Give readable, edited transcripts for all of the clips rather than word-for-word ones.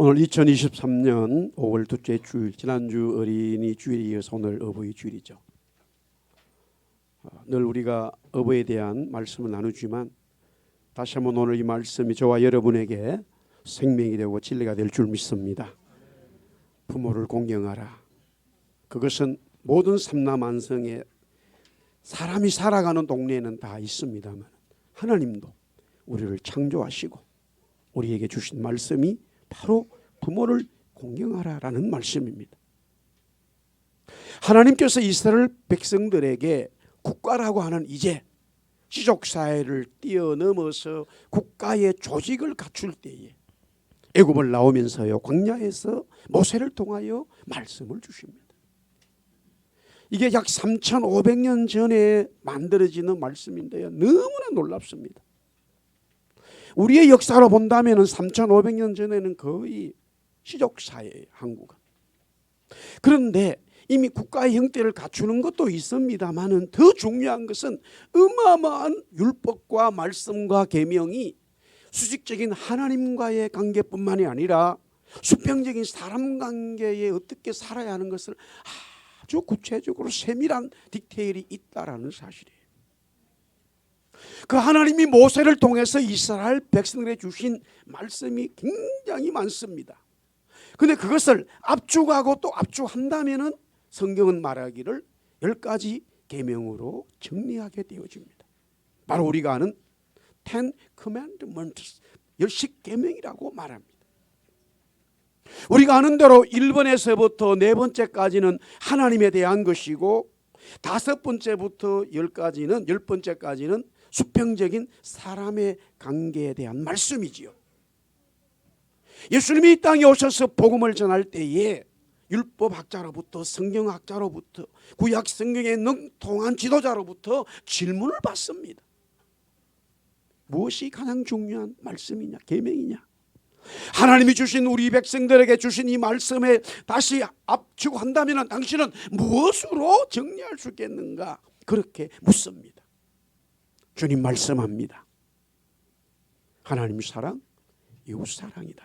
오늘 2023년 5월 둘째 주일, 지난주 어린이 주일에 이어서 오늘 어버이 주일이죠. 늘 우리가 어버이에 대한 말씀을 나누지만 다시 한번 오늘 이 말씀이 저와 여러분에게 생명이 되고 진리가 될 줄 믿습니다. 부모를 공경하라. 그것은 모든 삼라만성에 사람이 살아가는 동네에는 다 있습니다만 하나님도 우리를 창조하시고 우리에게 주신 말씀이 바로 부모를 공경하라라는 말씀입니다. 하나님께서 이스라엘 백성들에게 국가라고 하는 이제 시족사회를 뛰어넘어서 국가의 조직을 갖출 때에 애굽을 나오면서요, 광야에서 모세를 통하여 말씀을 주십니다. 이게 약 3,500년 전에 만들어지는 말씀인데요, 너무나 놀랍습니다. 우리의 역사로 본다면 3,500년 전에는 거의 시족사회예요, 한국은. 그런데 이미 국가의 형태를 갖추는 것도 있습니다만 더 중요한 것은 어마어마한 율법과 말씀과 계명이 수직적인 하나님과의 관계뿐만이 아니라 수평적인 사람 관계에 어떻게 살아야 하는 것을 아주 구체적으로 세밀한 디테일이 있다라는 사실이에요. 그 하나님이 모세를 통해서 이스라엘 백성들에 주신 말씀이 굉장히 많습니다. 그런데 그것을 압축하고 또 압축한다면은 성경은 말하기를 10가지 계명으로 정리하게 되어집니다. 바로 우리가 아는 10 commandments, 10식 계명이라고 말합니다. 우리가 아는 대로 1번에서부터 4번째까지는 하나님에 대한 것이고 5번째부터 10번째까지는 수평적인 사람의 관계에 대한 말씀이지요. 예수님이 이 땅에 오셔서 복음을 전할 때에 율법학자로부터 성경학자로부터 구약 성경의 능통한 지도자로부터 질문을 받습니다. 무엇이 가장 중요한 말씀이냐, 계명이냐? 하나님이 주신 우리 백성들에게 주신 이 말씀에 다시 압축한다면 당신은 무엇으로 정리할 수 있겠는가? 그렇게 묻습니다. 주님 말씀합니다. 하나님 사랑, 이웃 사랑이다.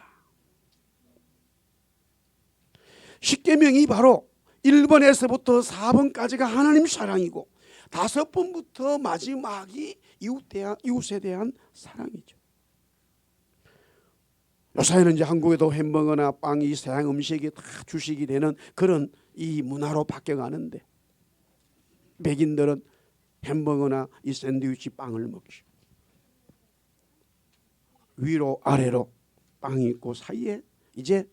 십계명이 바로 1번에서부터 4번까지가 하나님 사랑이고 5번부터 마지막이 이웃에 대한 사랑이죠. 요새는 이제 한국에도 햄버거나 빵이 서양 음식이 다 주식이 되는 그런 이 문화로 바뀌어가는데 백인들은 햄버거나 이 샌드위치 빵을 먹죠. 위로 아래로 빵이 있고 사이에 이제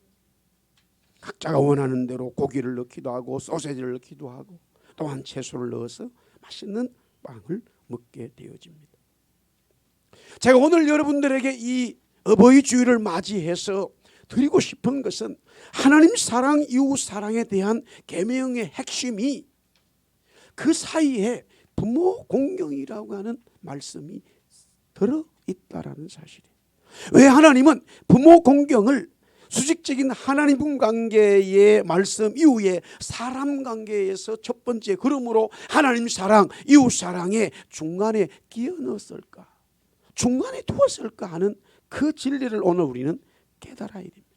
각자가 원하는 대로 고기를 넣기도 하고 소세지를 넣기도 하고 또한 채소를 넣어서 맛있는 빵을 먹게 되어집니다. 제가 오늘 여러분들에게 이 어버이 주일을 맞이해서 드리고 싶은 것은 하나님 사랑, 이웃 사랑에 대한 계명의 핵심이 그 사이에 부모 공경이라고 하는 말씀이 들어있다라는 사실이에요. 왜 하나님은 부모 공경을 수직적인 하나님 관계의 말씀 이후에 사람 관계에서 첫 번째 그러므로 하나님 사랑, 이웃 사랑의 중간에 끼워 넣었을까? 중간에 두었을까 하는 그 진리를 오늘 우리는 깨달아야 됩니다.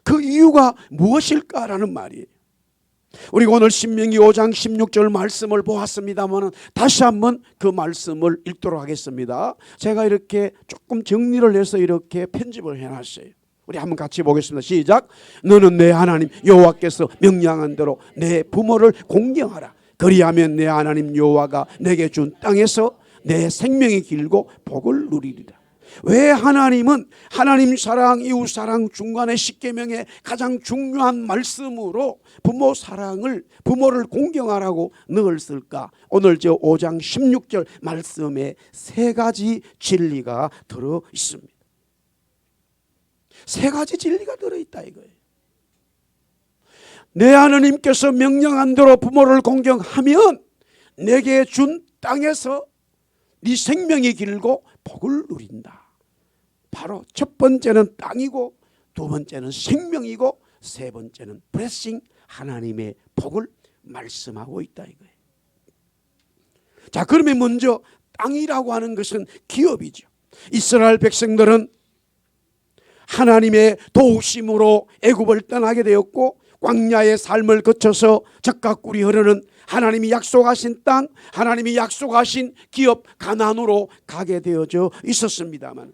그 이유가 무엇일까라는 말이에요. 우리가 오늘 신명기 5장 16절 말씀을 보았습니다만 다시 한번 그 말씀을 읽도록 하겠습니다. 제가 이렇게 조금 정리를 해서 이렇게 편집을 해놨어요. 우리 한번 같이 보겠습니다. 시작. 너는 내 하나님 여호와께서 명령한 대로 내 부모를 공경하라. 그리하면 내 하나님 여호와가 내게 준 땅에서 내 생명이 길고 복을 누리리라. 왜 하나님은 하나님 사랑, 이웃 사랑 중간에 십계명의 가장 중요한 말씀으로 부모 사랑을, 부모를 공경하라고 넣었을까? 오늘 저 5장 16절 말씀에 3가지 진리가 들어 있습니다. 3가지 진리가 들어있다 이거예요. 내 하나님께서 명령한 대로 부모를 공경하면 내게 준 땅에서 네 생명이 길고 복을 누린다. 바로 첫 번째는 땅이고 두 번째는 생명이고 세 번째는 블레싱, 하나님의 복을 말씀하고 있다 이거예요. 자, 그러면 먼저 땅이라고 하는 것은 기업이죠. 이스라엘 백성들은 하나님의 도우심으로 애굽을 떠나게 되었고 광야의 삶을 거쳐서 젖과 꿀이 흐르는 하나님이 약속하신 땅, 하나님이 약속하신 기업 가나안으로 가게 되어져 있었습니다만,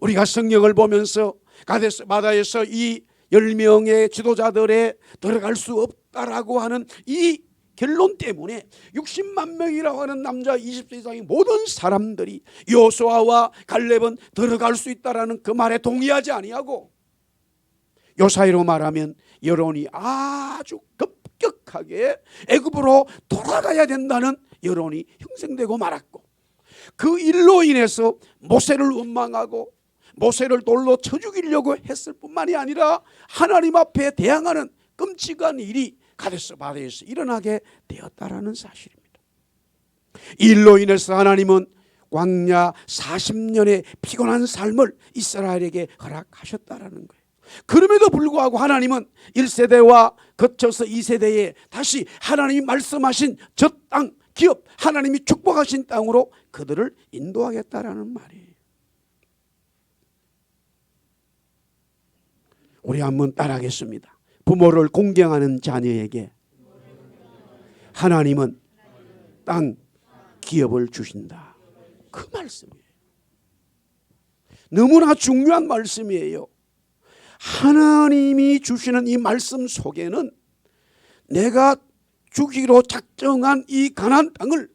우리가 성경을 보면서 가데스 바다에서 이 10명의 지도자들에 들어갈 수 없다라고 하는 이 결론 때문에 60만 명이라고 하는 남자 20세 이상의 모든 사람들이 여호수아와 갈렙은 들어갈 수 있다라는 그 말에 동의하지 아니하고, 요사이로 말하면 여론이 아주 급격하게 애굽으로 돌아가야 된다는 여론이 형성되고 말았고, 그 일로 인해서 모세를 원망하고 모세를 돌로 쳐 죽이려고 했을 뿐만이 아니라 하나님 앞에 대항하는 끔찍한 일이 가데스 바다에서 일어나게 되었다라는 사실입니다. 이 일로 인해서 하나님은 광야 40년의 피곤한 삶을 이스라엘에게 허락하셨다라는 거예요. 그럼에도 불구하고 하나님은 1세대와 거쳐서 2세대에 다시 하나님이 말씀하신 저 땅, 기업, 하나님이 축복하신 땅으로 그들을 인도하겠다라는 말이에요. 우리 한번 따라하겠습니다. 부모를 공경하는 자녀에게 하나님은 땅, 기업을 주신다. 그 말씀이에요. 너무나 중요한 말씀이에요. 하나님이 주시는 이 말씀 속에는 내가 주기로 작정한 이 가나안 땅을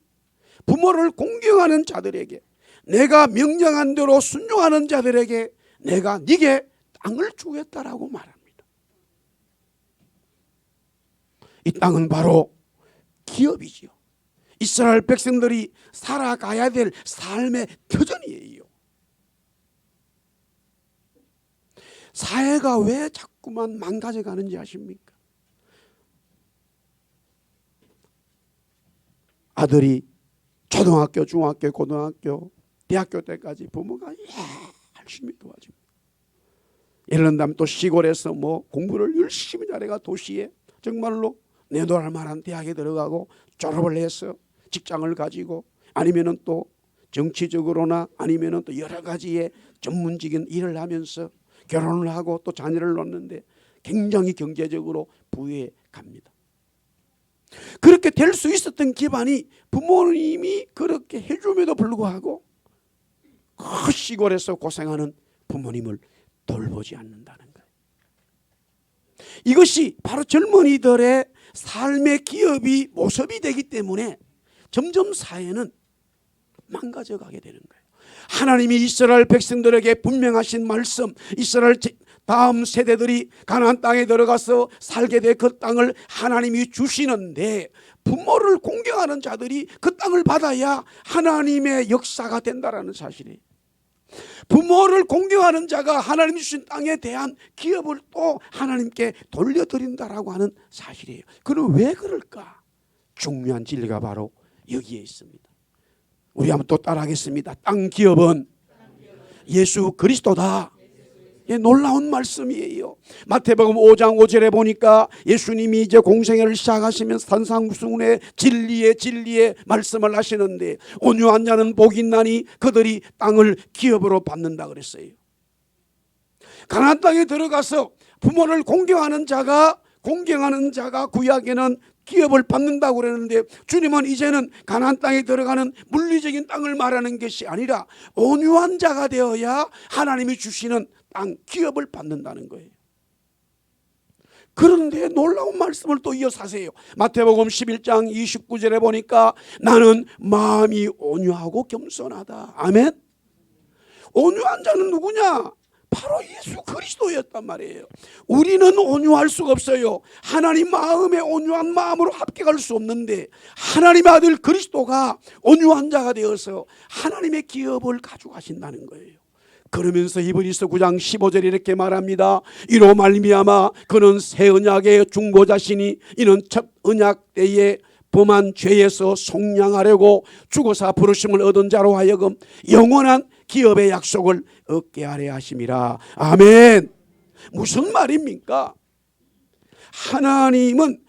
부모를 공경하는 자들에게, 내가 명령한 대로 순종하는 자들에게 내가 네게 땅을 주겠다라고 말합니다. 이 땅은 바로 기업이지요. 이스라엘 백성들이 살아가야 될 삶의 터전이에요. 사회가 왜 자꾸만 망가져 가는지 아십니까? 아들이 초등학교, 중학교, 고등학교, 대학교 때까지 부모가 열심히 도와줍니다. 이런다면 또 시골에서 뭐 공부를 열심히 잘해가 도시에 정말로 내놓을 만한 대학에 들어가고 졸업을 해서 직장을 가지고, 아니면은 또 정치적으로나 아니면은 또 여러 가지의 전문적인 일을 하면서 결혼을 하고 또 자녀를 낳는데 굉장히 경제적으로 부유해 갑니다. 그렇게 될 수 있었던 기반이 부모님이 그렇게 해줌에도 불구하고 그 시골에서 고생하는 부모님을 돌보지 않는다는 거예요. 이것이 바로 젊은이들의 삶의 기업이 모습이 되기 때문에 점점 사회는 망가져 가게 되는 거예요. 하나님이 이스라엘 백성들에게 분명하신 말씀, 이스라엘 다음 세대들이 가나안 땅에 들어가서 살게 될 그 땅을 하나님이 주시는데, 부모를 공경하는 자들이 그 땅을 받아야 하나님의 역사가 된다라는 사실이에요. 부모를 공경하는 자가 하나님 주신 땅에 대한 기업을 또 하나님께 돌려드린다라고 하는 사실이에요. 그럼 왜 그럴까? 중요한 진리가 바로 여기에 있습니다. 우리 한번 또 따라하겠습니다. 땅 기업은 예수 그리스도다. 예, 놀라운 말씀이에요. 마태복음 5장 5절에 보니까 예수님이 이제 공생애를 시작하시면서 산상수훈의 진리의 말씀을 하시는데, 온유한 자는 복이 있나니 그들이 땅을 기업으로 받는다 그랬어요. 가나안 땅에 들어가서 부모를 공경하는 자가 구약에는 기업을 받는다고 그러는데, 주님은 이제는 가나안 땅에 들어가는 물리적인 땅을 말하는 것이 아니라 온유한 자가 되어야 하나님이 주시는 땅, 기업을 받는다는 거예요. 그런데 놀라운 말씀을 또 이어서 하세요. 마태복음 11장 29절에 보니까 나는 마음이 온유하고 겸손하다. 아멘. 온유한 자는 누구냐? 바로 예수 그리스도였단 말이에요. 우리는 온유할 수가 없어요. 하나님 마음에 온유한 마음으로 합격할 수 없는데, 하나님의 아들 그리스도가 온유한 자가 되어서 하나님의 기업을 가져가신다는 거예요. 그러면서 히브리서 9장 15절에 이렇게 말합니다. 이로 말미암아 그는 새 언약의 중보자시니 이는 첫 언약 때에 범한 죄에서 속량하려고 죽어서 부르심을 얻은 자로 하여금 영원한 기업의 약속을 얻게 하려 하심이라. 아멘. 무슨 말입니까? 하나님은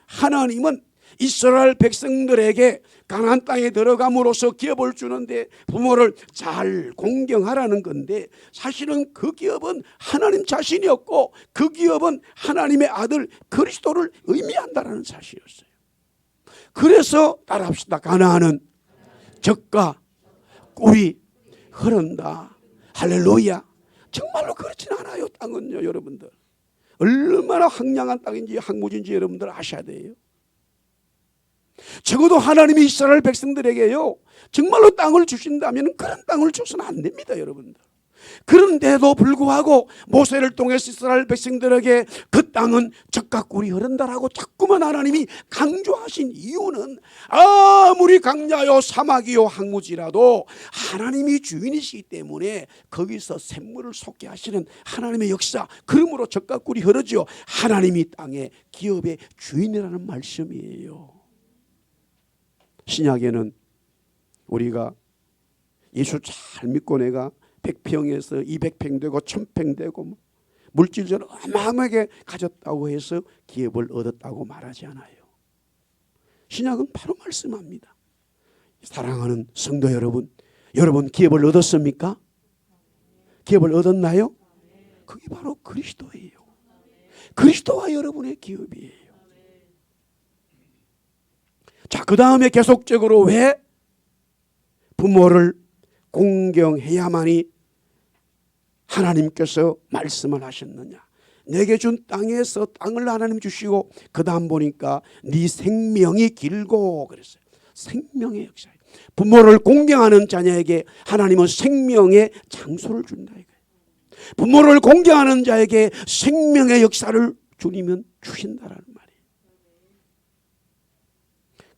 이스라엘 백성들에게 가나안 땅에 들어감으로써 기업을 주는데 부모를 잘 공경하라는 건데, 사실은 그 기업은 하나님 자신이었고 그 기업은 하나님의 아들 그리스도를 의미한다는 사실이었어요. 그래서 따라합시다. 가나안은 젖과 꿀이 흐른다. 할렐루야. 정말로 그렇진 않아요. 땅은요, 여러분들. 얼마나 황량한 땅인지 항무진지 여러분들 아셔야 돼요. 적어도 하나님이 이스라엘 백성들에게요, 정말로 땅을 주신다면 그런 땅을 줘서는 안 됩니다, 여러분들. 그런데도 불구하고 모세를 통해서 이스라엘 백성들에게 그 땅은 젖과 꿀이 흐른다라고 자꾸만 하나님이 강조하신 이유는, 아무리 강야요 사막이요 항무지라도 하나님이 주인이시기 때문에 거기서 샘물을 솟게 하시는 하나님의 역사, 그러므로 젖과 꿀이 흐르죠. 하나님이 땅의 기업의 주인이라는 말씀이에요. 신약에는 우리가 예수 잘 믿고 내가 100평에서 200평 되고 1000평 되고 물질적으로 어마어마하게 가졌다고 해서 기업을 얻었다고 말하지 않아요. 신약은 바로 말씀합니다. 사랑하는 성도 여러분, 여러분 기업을 얻었습니까? 기업을 얻었나요? 그게 바로 그리스도예요. 그리스도와 여러분의 기업이에요. 자, 그 다음에 계속적으로 왜 부모를 공경해야만이 하나님께서 말씀을 하셨느냐. 내게 준 땅에서 땅을 하나님 주시고 그 다음 보니까 네 생명이 길고 그랬어요. 생명의 역사예요. 부모를 공경하는 자녀에게 하나님은 생명의 장소를 준다 이거예요. 부모를 공경하는 자에게 생명의 역사를 주님은 주신다라는 말이에요.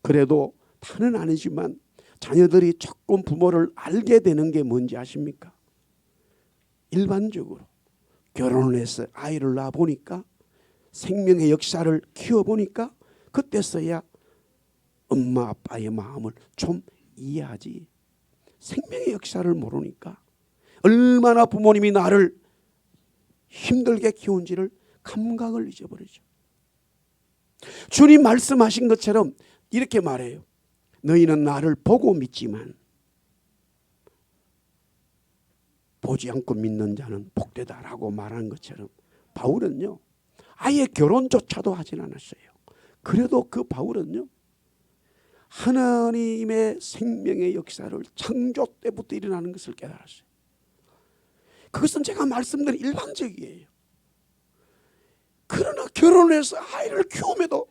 그래도 다는 아니지만 자녀들이 조금 부모를 알게 되는 게 뭔지 아십니까? 일반적으로 결혼을 해서 아이를 낳아보니까, 생명의 역사를 키워보니까 그때서야 엄마 아빠의 마음을 좀 이해하지. 생명의 역사를 모르니까 얼마나 부모님이 나를 힘들게 키운지를 감각을 잊어버리죠. 주님 말씀하신 것처럼 이렇게 말해요. 너희는 나를 보고 믿지만 보지 않고 믿는 자는 복되다라고 말한 것처럼 바울은요, 아예 결혼조차도 하진 않았어요. 그래도 그 바울은요, 하나님의 생명의 역사를 창조 때부터 일어나는 것을 깨달았어요. 그것은 제가 말씀드린 일반적이에요. 그러나 결혼해서 아이를 키움에도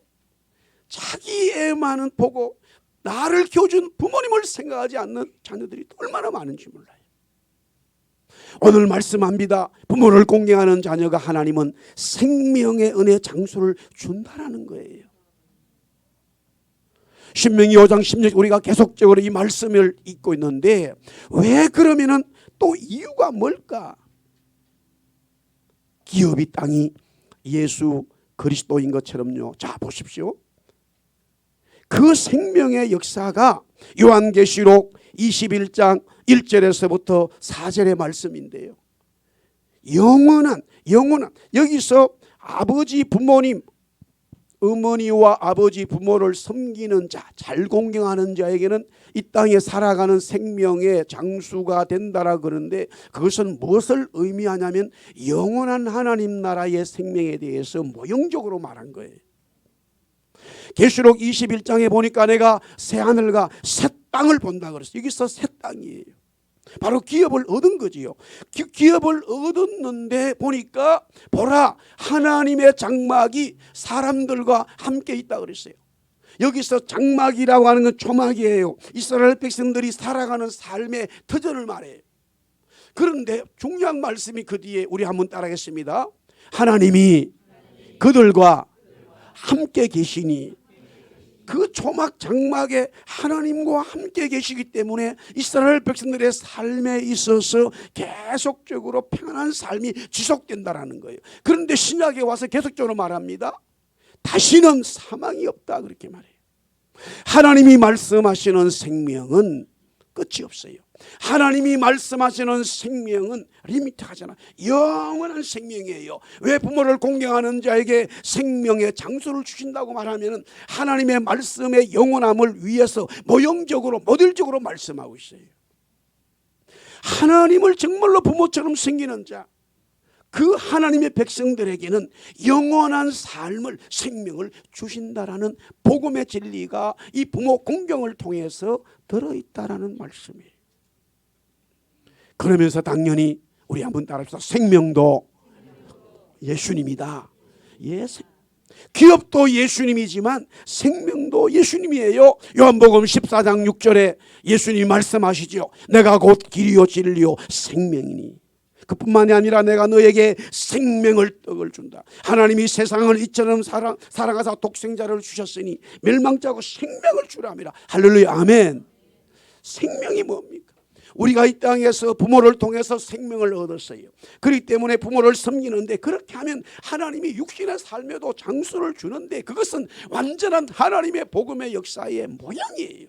자기 애만은 보고 나를 키워준 부모님을 생각하지 않는 자녀들이 얼마나 많은지 몰라요. 오늘 말씀합니다. 부모를 공경하는 자녀가 하나님은 생명의 은혜 장소를 준다라는 거예요. 신명기 5장 16 우리가 계속적으로 이 말씀을 읽고 있는데, 왜 그러면은 또 이유가 뭘까? 기업이 땅이 예수 그리스도인 것처럼요. 자 보십시오. 그 생명의 역사가 요한계시록 21장 1절에서부터 4절의 말씀인데요. 영원한 여기서 아버지 부모님, 어머니와 아버지 부모를 섬기는 자, 잘 공경하는 자에게는 이 땅에 살아가는 생명의 장수가 된다라 그러는데, 그것은 무엇을 의미하냐면 영원한 하나님 나라의 생명에 대해서 모형적으로 말한 거예요. 계시록 21장에 보니까 내가 새 하늘과 새 땅을 본다 그랬어요. 여기서 새 땅이에요. 바로 기업을 얻은 거지요. 기업을 얻었는데 보니까 보라, 하나님의 장막이 사람들과 함께 있다 그랬어요. 여기서 장막이라고 하는 건 조막이에요. 이스라엘 백성들이 살아가는 삶의 터전을 말해요. 그런데 중요한 말씀이 그 뒤에 우리 한번 따라하겠습니다. 하나님이 그들과 함께 계시니, 그 조막 장막에 하나님과 함께 계시기 때문에 이스라엘 백성들의 삶에 있어서 계속적으로 평안한 삶이 지속된다라는 거예요. 그런데 신약에 와서 계속적으로 말합니다. 다시는 사망이 없다 그렇게 말해요. 하나님이 말씀하시는 생명은 끝이 없어요. 하나님이 말씀하시는 생명은 리미트하잖아. 영원한 생명이에요. 왜 부모를 공경하는 자에게 생명의 장수를 주신다고 말하면 하나님의 말씀의 영원함을 위해서 모형적으로 모델적으로 말씀하고 있어요. 하나님을 정말로 부모처럼 섬기는 자, 그 하나님의 백성들에게는 영원한 삶을, 생명을 주신다라는 복음의 진리가 이 부모 공경을 통해서 들어있다라는 말씀이에요. 그러면서 당연히 우리 한번 따라합시다. 생명도 예수님이다. 예, 기업도 예수님이지만 생명도 예수님이에요. 요한복음 14장 6절에 예수님이 말씀하시죠. 내가 곧 길이요 진리요 생명이니 그뿐만이 아니라 내가 너에게 생명을 떡을 준다. 하나님이 세상을 이처럼 사랑하사 독생자를 주셨으니 멸망자고 생명을 주람이라. 할렐루야 아멘. 생명이 뭡니까? 우리가 이 땅에서 부모를 통해서 생명을 얻었어요. 그렇기 때문에 부모를 섬기는데, 그렇게 하면 하나님이 육신의 삶에도 장수를 주는데, 그것은 완전한 하나님의 복음의 역사의 모양이에요.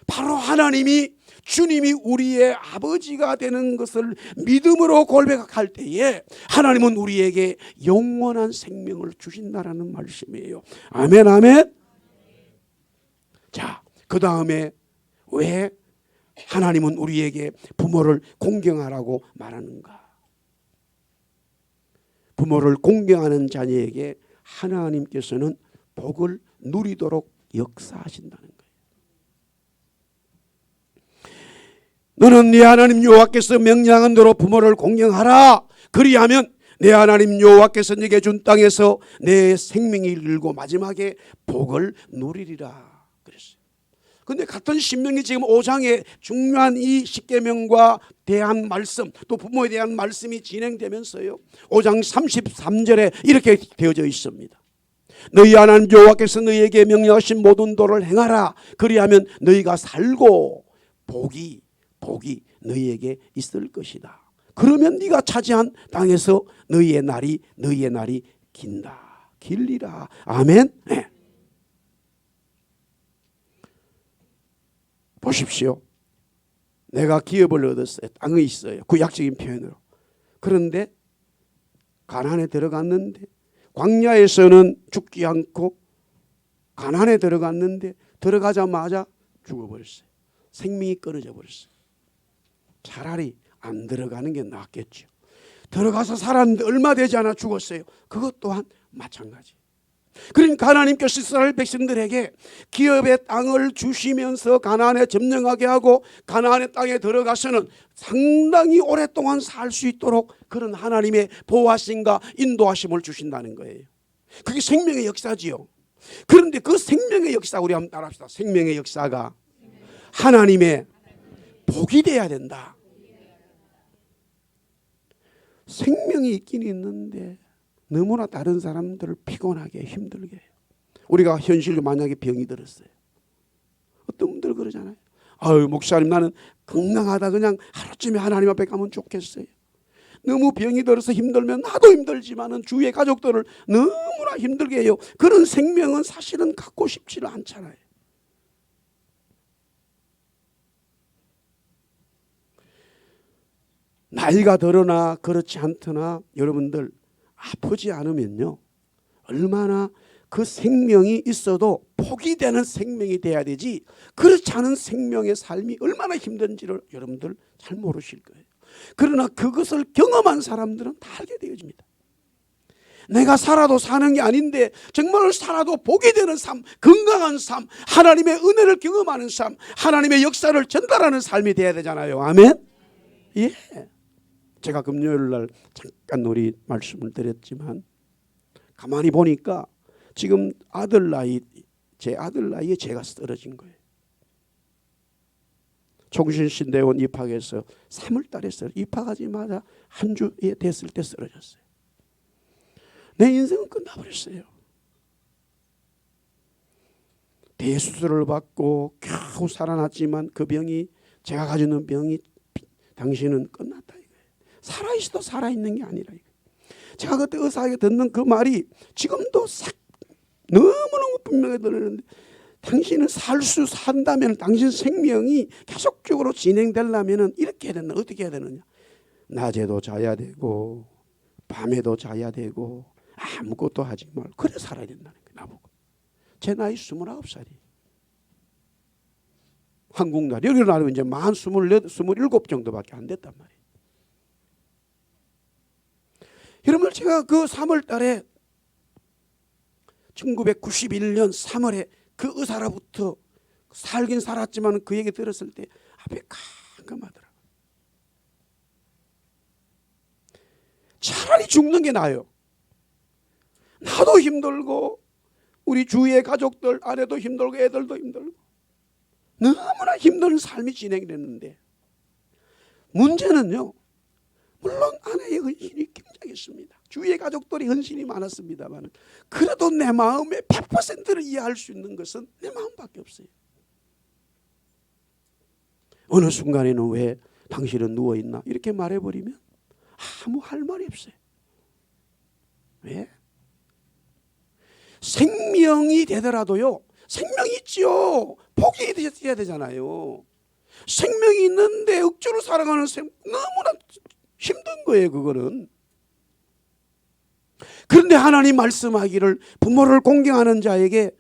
바로 하나님이, 주님이 우리의 아버지가 되는 것을 믿음으로 고백할 때에 하나님은 우리에게 영원한 생명을 주신다라는 말씀이에요. 아멘 아멘. 자, 그 다음에 왜 하나님은 우리에게 부모를 공경하라고 말하는가? 부모를 공경하는 자녀에게 하나님께서는 복을 누리도록 역사하신다는 거예요. 너는 네 하나님 여호와께서 명령한 대로 부모를 공경하라. 그리하면 내 하나님 여호와께서 네게 준 땅에서 내 생명이 이르고 마지막에 복을 누리리라 그랬어요. 그런데 같은 신명기 지금 5장에 중요한 이 십계명과 대한 말씀, 또 부모에 대한 말씀이 진행되면서요, 5장 33절에 이렇게 되어져 있습니다. 너희 하나님 여호와께서 너희에게 명령하신 모든 도를 행하라. 그리하면 너희가 살고 복이 너희에게 있을 것이다. 그러면 네가 차지한 땅에서 너희의 날이 길리라. 아멘. 네. 보십시오. 내가 기업을 얻었어요. 땅이 있어요. 구약적인 표현으로. 그런데 가나안에 들어갔는데, 광야에서는 죽지 않고 가나안에 들어갔는데 들어가자마자 죽어버렸어요. 생명이 끊어져 버렸어요. 차라리 안 들어가는 게 낫겠죠. 들어가서 살았는데 얼마 되지 않아 죽었어요. 그것 또한 마찬가지. 그러니까 하나님께서 이스라엘 백성들에게 기업의 땅을 주시면서 가나안에 점령하게 하고 가나안의 땅에 들어가서는 상당히 오랫동안 살 수 있도록 그런 하나님의 보호하심과 인도하심을 주신다는 거예요. 그게 생명의 역사지요. 그런데 그 생명의 역사, 우리 한번 따라합시다. 생명의 역사가 하나님의 복이 돼야 된다. 생명이 있긴 있는데 너무나 다른 사람들을 피곤하게 힘들게 해요. 우리가 현실로 만약에 병이 들었어요. 어떤 분들 그러잖아요. 아유 목사님, 나는 건강하다 그냥 하루쯤에 하나님 앞에 가면 좋겠어요. 너무 병이 들어서 힘들면 나도 힘들지만은 주위의 가족들을 너무나 힘들게 해요. 그런 생명은 사실은 갖고 싶지를 않잖아요. 나이가 들으나 그렇지 않더나 여러분들 아프지 않으면요, 얼마나 그 생명이 있어도 복이 되는 생명이 돼야 되지, 그렇지 않은 생명의 삶이 얼마나 힘든지를 여러분들 잘 모르실 거예요. 그러나 그것을 경험한 사람들은 다 알게 되어집니다. 내가 살아도 사는 게 아닌데 정말 살아도 복이 되는 삶, 건강한 삶, 하나님의 은혜를 경험하는 삶, 하나님의 역사를 전달하는 삶이 돼야 되잖아요. 아멘. 예. 제가 금요일 날 잠깐 우리 말씀을 드렸지만 가만히 보니까 지금 제 아들 나이에 제가 쓰러진 거예요. 총신신대원 입학해서 3월 달에 입학하자마자 한 주에 됐을 때 쓰러졌어요. 내 인생은 끝나버렸어요. 대수술을 받고 겨우 살아났지만 그 병이, 제가 가지고 있는 병이 당신은 끝났다. 살아있어도 살아있는 게 아니라. 제가 그때 의사에게 듣는 그 말이 지금도 너무너무 분명히 들리는데, 당신은 산다면 당신 생명이 계속적으로 진행되려면 이렇게 해야 된다. 어떻게 해야 되느냐? 낮에도 자야 되고 밤에도 자야 되고 아무것도 하지 말고 그래 살아야 된다는 거예요. 나보고. 제 나이 29살이. 한국 나이 여기 나면 이제 만 28, 27 정도밖에 안 됐단 말이에요. 여러분 제가 그 3월 달에 1991년 3월에 그 의사로부터 살긴 살았지만 그 얘기 들었을 때 앞에 깜깜하더라고요. 차라리 죽는 게 나아요. 나도 힘들고 우리 주위의 가족들 아내도 힘들고 애들도 힘들고 너무나 힘든 삶이 진행됐는데 문제는요. 물론 아내의 헌신이 굉장했습니다. 주위의 가족들이 헌신이 많았습니다만 그래도 내 마음의 100%를 이해할 수 있는 것은 내 마음밖에 없어요. 어느 순간에는 왜 당신은 누워있나 이렇게 말해버리면 아무 할 말이 없어요. 왜? 생명이 되더라도요. 생명이 있지요. 포기해야 되잖아요. 생명이 있는데 억지로 살아가는 너무나 힘든 거예요. 그거는. 그런데 하나님 말씀하기를 부모를 공경하는 자에게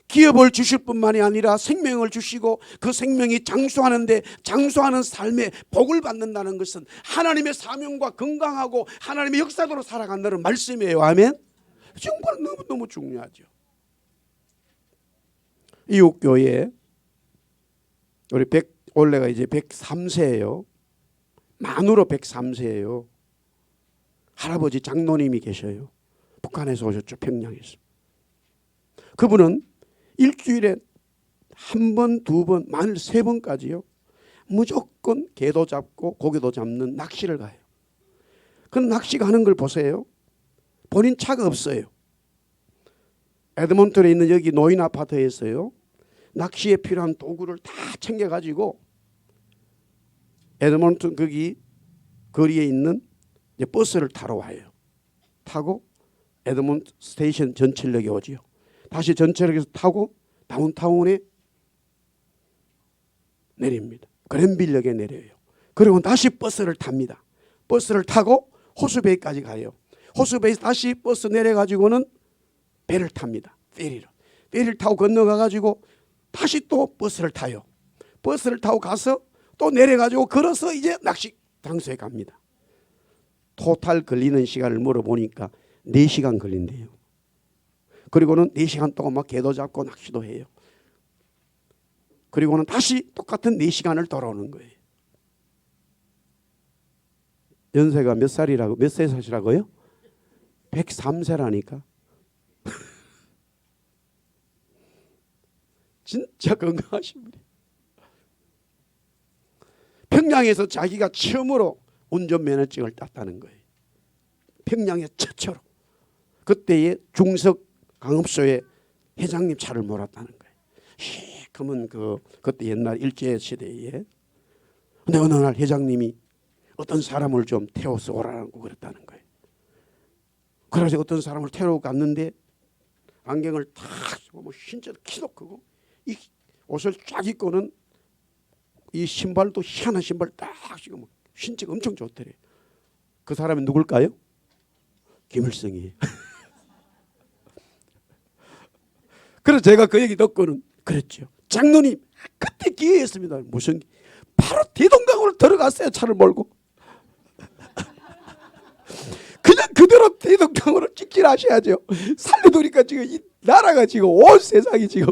기업을 주실 뿐만이 아니라 생명을 주시고 그 생명이 장수하는데 장수하는 삶에 복을 받는다는 것은 하나님의 사명과 건강하고 하나님의 역사대로 살아간다는 말씀이에요. 아멘. 정말 너무너무 중요하죠. 이웃교회 우리 올해가 이제 103세예요. 만으로 103세예요. 할아버지 장로님이 계셔요. 북한에서 오셨죠. 평양에서. 그분은 일주일에 한 번, 두 번, 많을 3번까지요. 무조건 개도 잡고 고기도 잡는 낚시를 가요. 그 낚시 가는 걸 보세요. 본인 차가 없어요. 에드먼턴에 있는 여기 노인 아파트에서요. 낚시에 필요한 도구를 다 챙겨가지고 에드먼턴 거기 거리에 있는 버스를 타러 와요. 타고 에드먼턴 스테이션 전철역에 오지요. 다시 전철역에서 타고 다운타운에 내립니다. 그랜빌역에 내려요. 그리고 다시 버스를 탑니다. 버스를 타고 호수베이까지 가요. 호수베이에서 다시 버스 내려가지고는 배를 탑니다. 페리를 타고 건너가가지고 다시 또 버스를 타요. 버스를 타고 가서 또 내려가지고 걸어서 이제 낚시 장소에 갑니다. 토탈 걸리는 시간을 물어보니까 4시간 걸린대요. 그리고는 4시간 동안 막 개도 잡고 낚시도 해요. 그리고는 다시 똑같은 4시간을 돌아오는 거예요. 연세가 몇 세 사시라고요? 103세라니까. 진짜 건강하신 분이. 평양에서 자기가 처음으로 운전면허증을 땄다는 거예요. 평양에 최초로. 그때의 중석 강업소의 회장님 차를 몰았다는 거예요. 그러면 그때 옛날 일제 시대에. 근데 어느 날 회장님이 어떤 사람을 좀 태워서 오라고 그랬다는 거예요. 그래서 어떤 사람을 태우고 갔는데 안경을 탁 쓰고 진짜 키도 크고 이 옷을 쫙 입고는 이 신발도 희한한 신발 딱 신고 신체가 엄청 좋더래. 그 사람이 누굴까요? 김일성이에요. 그래서 제가 그 얘기 듣고는 그랬죠. 장로님 그때 기회였습니다. 무슨 바로 대동강으로 들어갔어요. 차를 몰고. 그냥 그대로 대동강으로 직진하셔야죠. 살려두니까 지금 이 나라가 지금 온 세상이 지금.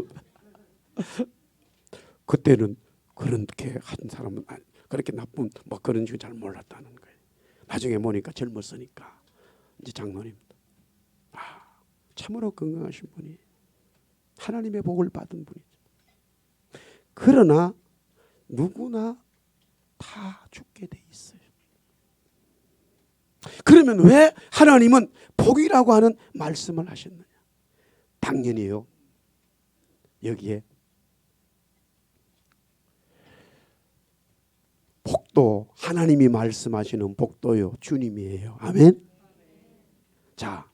그때는 그렇게 한 사람은 그렇게 나쁜 뭐 그런 줄 잘 몰랐다는 거예요. 나중에 보니까 젊었으니까 이제 장로님. 참으로 건강하신 분이 하나님의 복을 받은 분이죠. 그러나 누구나 다 죽게 돼 있어요. 그러면 왜 하나님은 복이라고 하는 말씀을 하셨느냐? 당연히요. 여기에 복도 하나님이 말씀하시는 복도요 주님이에요. 아멘. 자,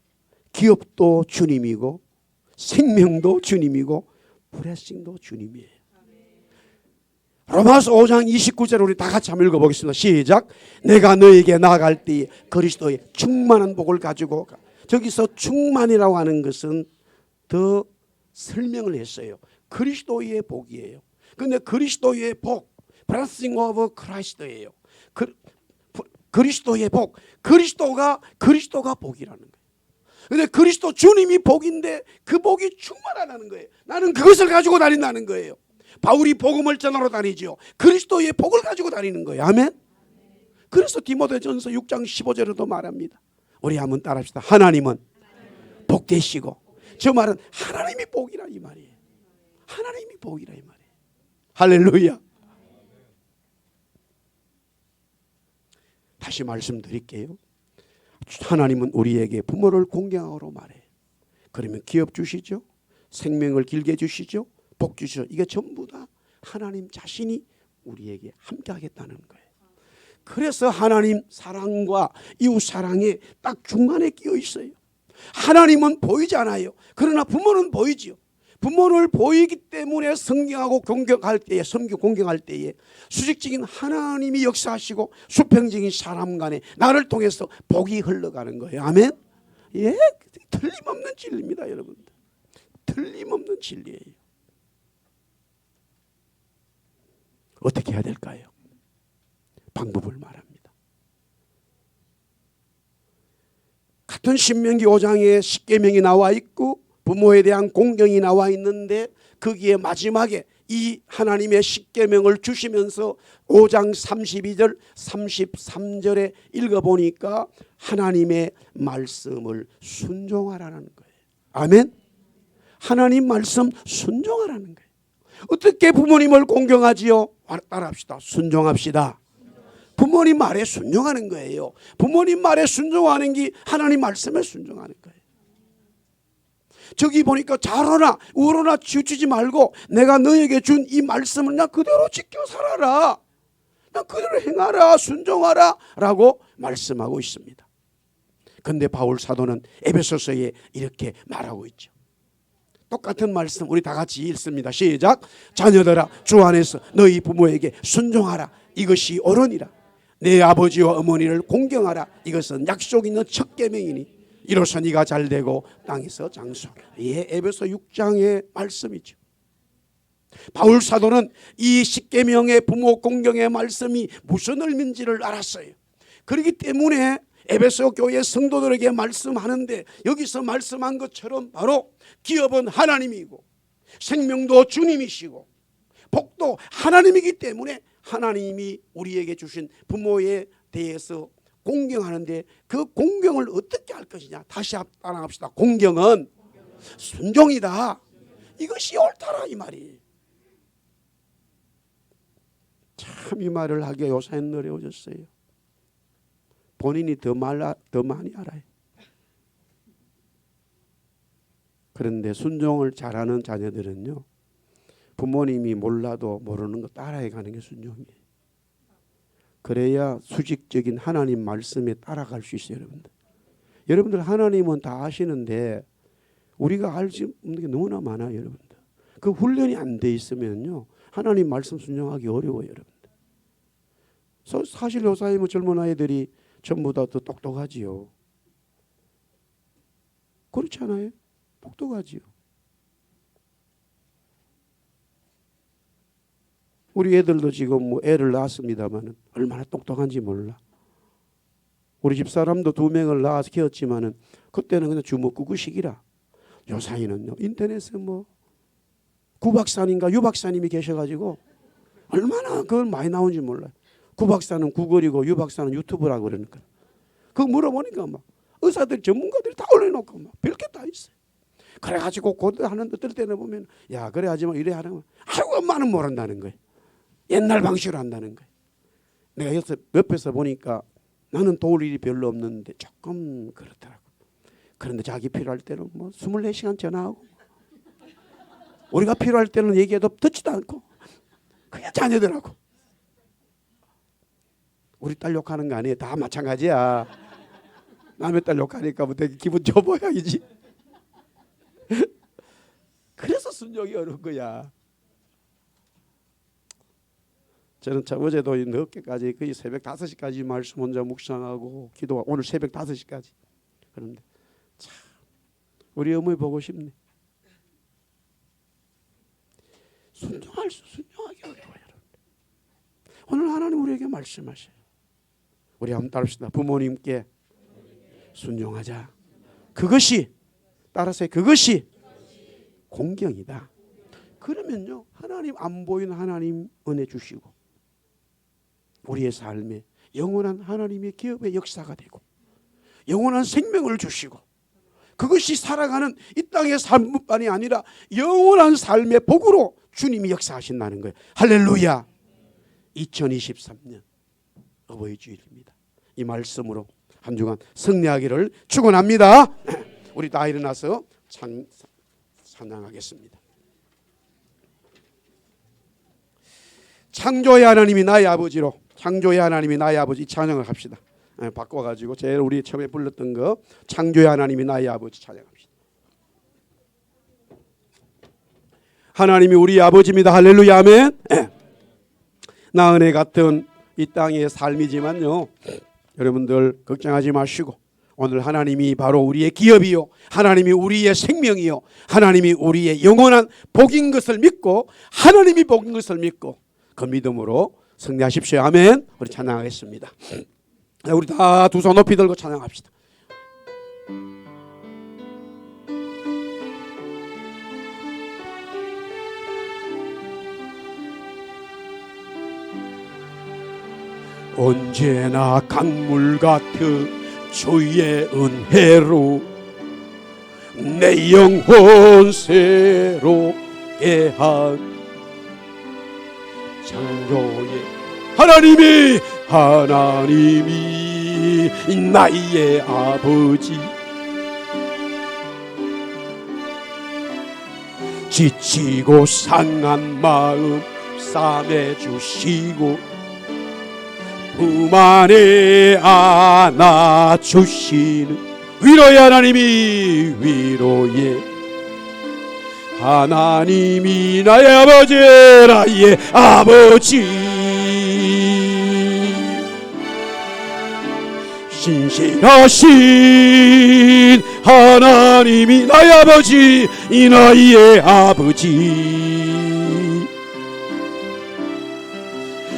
기업도 주님이고 생명도 주님이고 블레싱도 주님이에요. 로마서 5장 29절 우리 다 같이 한번 읽어보겠습니다. 시작. 내가 너에게 나아갈 때에 그리스도의 충만한 복을 가지고 가. 저기서 충만이라고 하는 것은 더 설명을 했어요. 그리스도의 복이에요. 그런데 그리스도의 복, blessing of Christ예요. 그리스도의 복, 그리스도가 복이라는 거예요. 그런데 그리스도 주님이 복인데 그 복이 충만하다는 거예요. 나는 그것을 가지고 다닌다는 거예요. 바울이 복음을 전하러 다니죠. 그리스도의 복을 가지고 다니는 거예요. 아멘. 그래서 디모데전서 6장 15절에도 말합니다. 우리 한번 따라합시다. 하나님은 복되시고, 저 말은 하나님이 복이라 이 말이에요. 하나님이 복이라 이 말이에요. 할렐루야. 다시 말씀드릴게요. 하나님은 우리에게 부모를 공경하라고 말해요. 그러면 기업 주시죠. 생명을 길게 주시죠. 복 주시죠. 이게 전부 다 하나님 자신이 우리에게 함께 하겠다는 거예요. 그래서 하나님 사랑과 이웃 사랑에 딱 중간에 끼어 있어요. 하나님은 보이지 않아요. 그러나 부모는 보이지요. 부모를 보이기 때문에 성경하고 공경할 때에, 섬겨 공경할 때에 수직적인 하나님이 역사하시고 수평적인 사람 간에 나를 통해서 복이 흘러가는 거예요. 아멘. 예, 틀림없는 진리입니다, 여러분들. 틀림없는 진리예요. 어떻게 해야 될까요? 방법을 말합니다. 같은 신명기 5장에 십계명이 나와 있고 부모에 대한 공경이 나와 있는데 거기에 마지막에 이 하나님의 십계명을 주시면서 5장 32절 33절에 읽어보니까 하나님의 말씀을 순종하라는 거예요. 아멘. 하나님 말씀 순종하라는 거예요. 어떻게 부모님을 공경하지요? 따라합시다. 순종합시다. 부모님 말에 순종하는 거예요. 부모님 말에 순종하는 게 하나님 말씀에 순종하는 거예요. 저기 보니까 잘하나 우러나 치우치지 말고 내가 너에게 준 이 말씀을 나 그대로 지켜 살아라. 나 그대로 행하라. 순종하라 라고 말씀하고 있습니다. 그런데 바울 사도는 에베소서에 이렇게 말하고 있죠. 똑같은 말씀 우리 다 같이 읽습니다. 시작. 자녀들아 주 안에서 너희 부모에게 순종하라. 이것이 옳으니라. 내 아버지와 어머니를 공경하라. 이것은 약속 있는 첫 계명이니 이로써 네가 잘되고 땅에서 장수하라. 예, 에베소 6장의 말씀이죠. 바울 사도는 이 십계명의 부모 공경의 말씀이 무슨 의미인지를 알았어요. 그렇기 때문에 에베소 교회 성도들에게 말씀하는데 여기서 말씀한 것처럼 바로 기업은 하나님이고 생명도 주님이시고 복도 하나님이기 때문에 하나님이 우리에게 주신 부모에 대해서 공경하는데 그 공경을 어떻게 할 것이냐. 다시 따라합시다. 공경은 순종이다. 이것이 옳다라 이 말이. 참 이 말을 하기가 요새는 어려워졌어요. 본인이 더 많이 알아요. 그런데 순종을 잘하는 자녀들은요, 부모님이 몰라도 모르는 거 따라해 가는 게 순종이에요. 그래야 수직적인 하나님 말씀에 따라갈 수 있어요. 여러분들 하나님은 다 아시는데 우리가 알지 못하는 게 너무나 많아요. 여러분들 그 훈련이 안 돼 있으면요 하나님 말씀 순종하기 어려워요. 여러분들 사실 요사이 젊은 아이들이 전부 다 더 똑똑하지요. 그렇지 않아요? 똑똑하지요. 우리 애들도 지금 뭐 애를 낳았습니다만은 얼마나 똑똑한지 몰라. 우리 집사람도 2명을 낳아서 키웠지만은 그때는 그냥 주먹구구식이라. 요사이는요 인터넷에 뭐 구박사님과 유박사님이 계셔가지고 얼마나 그걸 많이 나온지 몰라요. 구박사는 구글이고 유박사는 유튜브라고 그러니까. 그거 물어보니까 막 의사들 전문가들이 다 올려놓고 막 별게 다 있어요. 그래가지고 고대하는 어떨 때는 보면 야 그래 하지마 이래 하는 아이고 엄마는 모른다는 거예요. 옛날 방식으로 한다는 거예요. 내가 옆에서 보니까 나는 도울 일이 별로 없는데 조금 그렇더라고. 그런데 자기 필요할 때는 뭐 24시간 전화하고 우리가 필요할 때는 얘기해도 듣지도 않고 그냥 자녀들하고. 우리 딸 욕하는 거 아니에요. 다 마찬가지야. 남의 딸 욕하니까 뭐 되게 기분 좋아 보여야지. 그래서 순종이 어려운 거야. 저는 참 어제도 늦게까지 거의 새벽 5시까지 말씀 혼자 묵상하고 기도하고 오늘 새벽 5시까지. 그런데 참 우리 어머니 보고 싶네. 순종하기 어려워요. 오늘 하나님 우리에게 말씀하셔요. 우리 한번 따릅시다. 부모님께 순종하자. 그것이 따라서 그것이 공경이다. 그러면요 하나님 안 보이는 하나님 은혜 주시고 우리의 삶에 영원한 하나님의 기업의 역사가 되고 영원한 생명을 주시고 그것이 살아가는 이 땅의 삶뿐만이 아니라 영원한 삶의 복으로 주님이 역사하신다는 거예요. 할렐루야. 2023년 어버이 주일입니다. 이 말씀으로 한 주간 승리하기를 축원합니다. 우리 다 일어나서 찬양하겠습니다. 창조의 하나님이 나의 아버지로, 창조의 하나님이 나의 아버지, 찬양을 합시다. 바꿔가지고 제일 우리 처음에 불렀던 거 창조의 하나님이 나의 아버지 찬양합시다. 하나님이 우리 아버지입니다. 할렐루야 아멘. 나은혜 같은 이 땅의 삶이지만요 여러분들 걱정하지 마시고 오늘 하나님이 바로 우리의 기업이요 하나님이 우리의 생명이요 하나님이 우리의 영원한 복인 것을 믿고 하나님이 복인 것을 믿고 그 믿음으로 승리하십시오. 아멘. 우리 찬양하겠습니다. 우리 다 두 손 높이 들고 찬양합시다. 언제나 강물 같은 주의 은혜로 내 영혼 새롭게 한 창조의 하나님이 나의 아버지 지치고 상한 마음 싸매주시고 품 안에 안아주시는 위로의 하나님이 나의 아버지 신실하신 하나님이 나의 아버지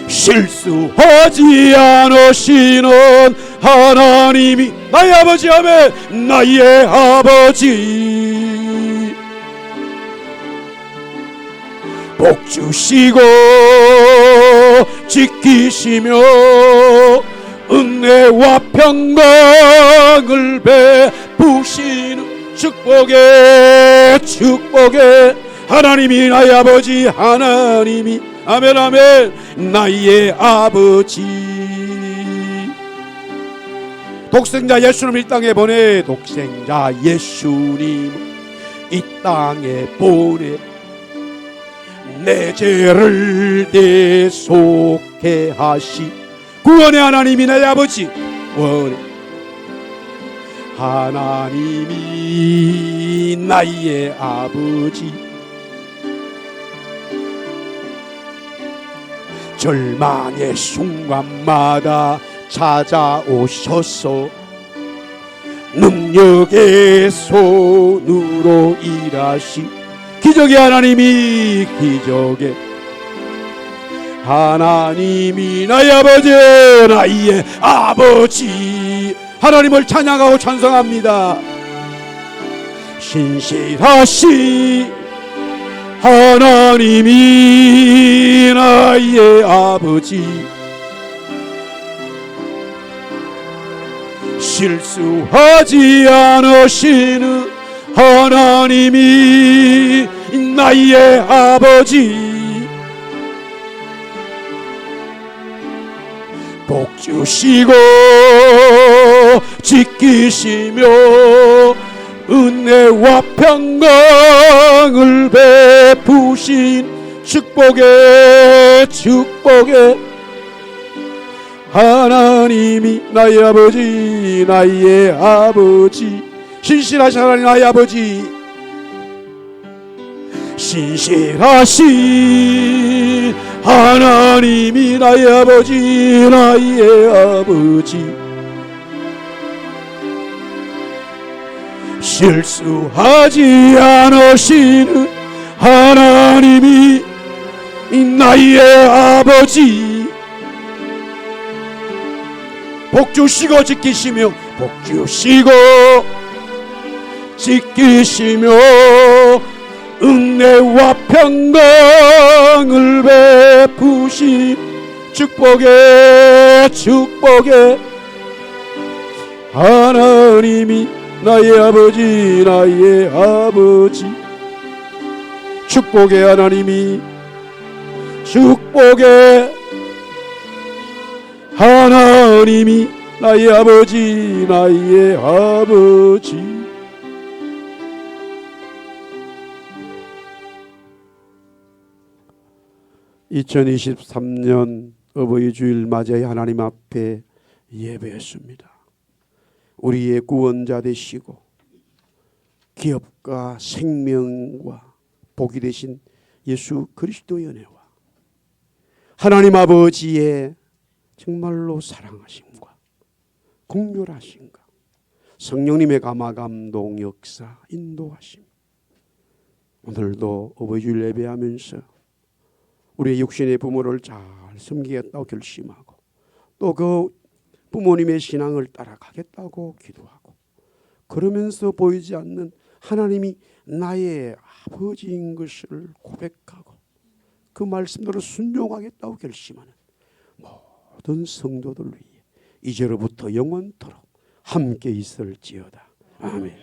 실수하지 않으시는 하나님이 나의 아버지 아멘 나의 아버지 복 주시고 지키시며 은혜와 평강을 베푸시는 축복의 하나님이 나의 아버지 하나님이 아멘 아멘 나의 아버지 독생자 예수님 이 땅에 보내 독생자 예수님 이 땅에 보내 내 죄를 대속해 하시 구원의 하나님이 나의 아버지 구원의 하나님이 나의 아버지 절망의 순간마다 찾아오셔서 능력의 손으로 일하시 기적의 하나님이 기적의 하나님이 나의 아버지 하나님을 찬양하고 찬송합니다. 신실하신 하나님이 나의 아버지 실수하지 않으시는 하나님이 나의 아버지 복 주시고 지키시며 은혜와 평강을 베푸신 축복의 하나님이 나의 아버지 신실하신 하나님 나의 아버지 신실하신 하나님이 나의 아버지, 나의 아버지. 실수하지 않으시는 하나님이 나의 아버지. 복주시고 지키시며, 복주시고 지키시며 은혜와 평강을 베푸신 축복의 하나님이 나의 아버지, 나의 아버지. 축복의 하나님이, 축복의 하나님이 나의 아버지, 나의 아버지. (2023년) 어버이 주일 맞이해 하나님 앞에 예배했습니다. 우리의 구원자 되시고 기업과 생명과 복이 되신 예수 그리스도의 은혜와 하나님 아버지의 정말로 사랑하심과 공멸하심과 성령님의 감화감동 역사 인도하심, 오늘도 어버이 주일 예배하면서 우리의 육신의 부모를 잘 섬기겠다고 결심하고 또 그 부모님의 신앙을 따라가겠다고 기도하고, 그러면서 보이지 않는 하나님이 나의 아버지인 것을 고백하고 그 말씀대로 순종하겠다고 결심하는 모든 성도들 위해 이제로부터 영원토록 함께 있을지어다. 아멘.